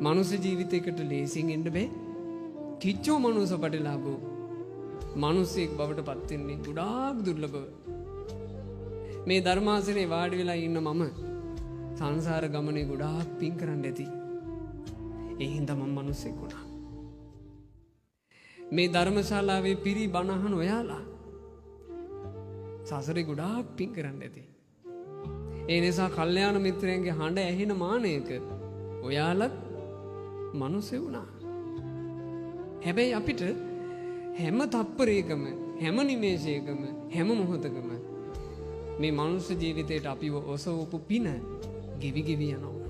මනුස්ස ජීවිතයකට ලේසියෙන් එන්න බෑ. කිච්චෝ මනුස්ස පටිලාභෝ මනුස්සයෙක් බවට පත් වෙන්නේ ගොඩාක් දුර්ලභව. මේ ධර්මාසනේ වාඩි වෙලා ඉන්න මම සංසාර ගමනේ ගොඩාක් පින් කරන්න ඇති. ඒ හින්දා මම මනුස්සයෙක් වුණා. මේ ධර්මශාලාවේ පිරි බණ අහන ඔයාලා සසරේ ගොඩාක් පින් කරන්න ඇති. ඒ නිසා කල්යාණ මිත්‍රයන්ගේ හඬ ඇහෙන මානයක ඔයාලත් මනුස්සය වුණා. හැබැයි අපිට හැම තප්පරයකම හැම නිමේෂයකම හැම මොහොතකම මේ මනුස්ස ජීවිතයට අපිව ඔසවපු පින ගෙවි ගෙවි යනවා.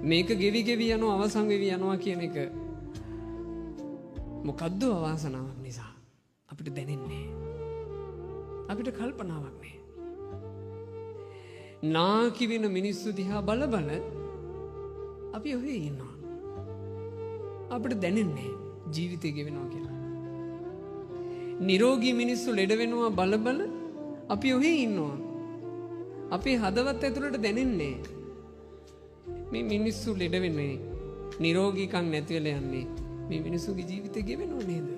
මේක ගෙවි ගෙවි යනවා අවසන් වෙවි යනවා කියන එක මොකද්ද අවාසනාවක් නිසා අපිට දැනෙන්නේ. අපිට කල්පනාවක් නෑ. නාකි වෙන මිනිස්සු දිහා බල බල අපි ඔහේ ඉන්නවා. අපිට දැනෙන්නේ ජීවිතය ගෙවෙනවා කියලා. නිරෝගී මිනිස්සු ලෙඩ වෙනවා බල බල අපි ඔහේ ඉන්නවා. අපේ හදවත් ඇතුළට දැනෙන්නේ මේ මිනිස්සු ලෙඩ වෙන්නේ නිරෝගීකම් නැති වෙලා යන්නේ මේ මිනිස්සුගේ ජීවිතය ගෙවෙනව නේද?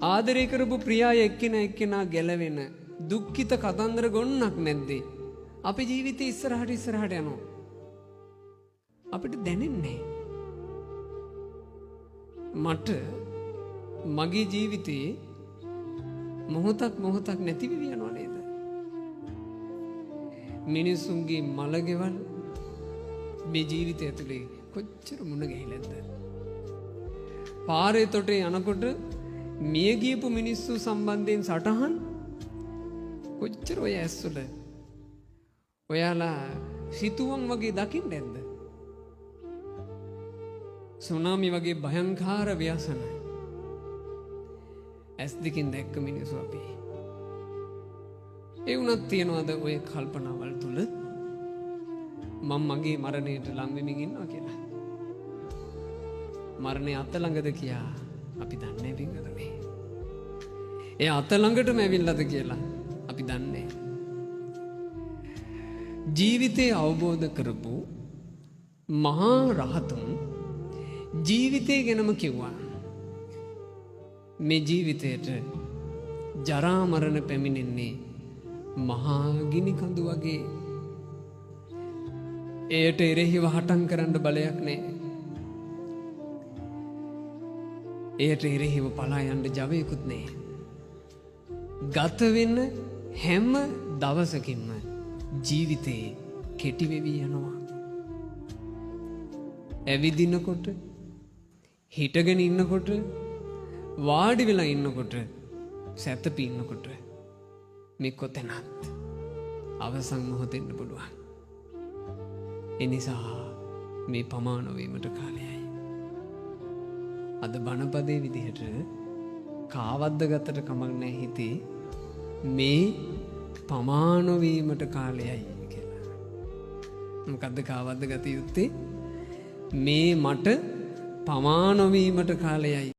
ආදරය කරපු ප්‍රියාය එක්කෙනා ගැලවෙන දුක්ඛිත කතන්දර ගොන්නක් නැද්ද? අපේ ජීවිතේ ඉස්සරහට යනවා. අපිට දැනෙන්නේ මට මගේ ජීවිතේ මොහොතක් නැති වෙවි යනවා නේද? මිනිසුන්ගේ මලගෙවල් මේ ජීවිතය ඇතුලේ කොච්චර මුණ ගැහිලාද? පාරේ තොටේ යනකොට මිය ගියපු මිනිස්සු සම්බන්ධයෙන් සටහන් කොච්චර ඔය ඇස්වල ඔයාලා සිතුවම් වගේ දකින්න නැද්ද? සුනාමි වගේ භයංකාර ව්‍යසන ඇස් දෙකින් දැක්ක මිනිස්සු අපි. ඒ වුණත් තියනවාද ඔය කල්පනාවල් තුල මම මගේ මරණයට ලං වෙමින් ඉන්නවා කියලා? මරණය අත ළඟද කියා අපි දන්නේ පින්වතුනි. ඒ අත ළඟටම ඇවිල්ලාද කියලා අපි දන්නේ. ජීවිතේ අවබෝධ කරපු මහා රහතුන් ජීවිතය ගැනම කිව්වා. මේ ජීවිතයට ජරා මරණ පැමිණෙන්නේ මහා ගිනි කඳු වගේ. එයට එරෙහිව හටන් කරන්න බලයක් නැහැ. එයට එරෙහිව පලා යන්න ජවයකුත් නැහැ. ගත වෙන හැම දවසකින්ම ජීවිතේ කෙටි වෙවි යනවා. ඇවිදිනකොට හිටගෙන ඉන්නකොට වාඩි වෙලා ඉන්නකොට සැතපී ඉන්නකොට මේ කොතැනත් අවසන් මොහොතෙන්න පුළුවන්. ඒ නිසා මේ පමා නොවීමට කාලයයි. අද බණපදේ විදිහට කාවද්ද ගතට කමක් නැහැ හිතේ මේ පමා නොවීමට කාලයයි කියලා. මොකද්ද කාවද්ද ගත යුත්තේ? මේ මට පමා නොවීමට කාලයයි.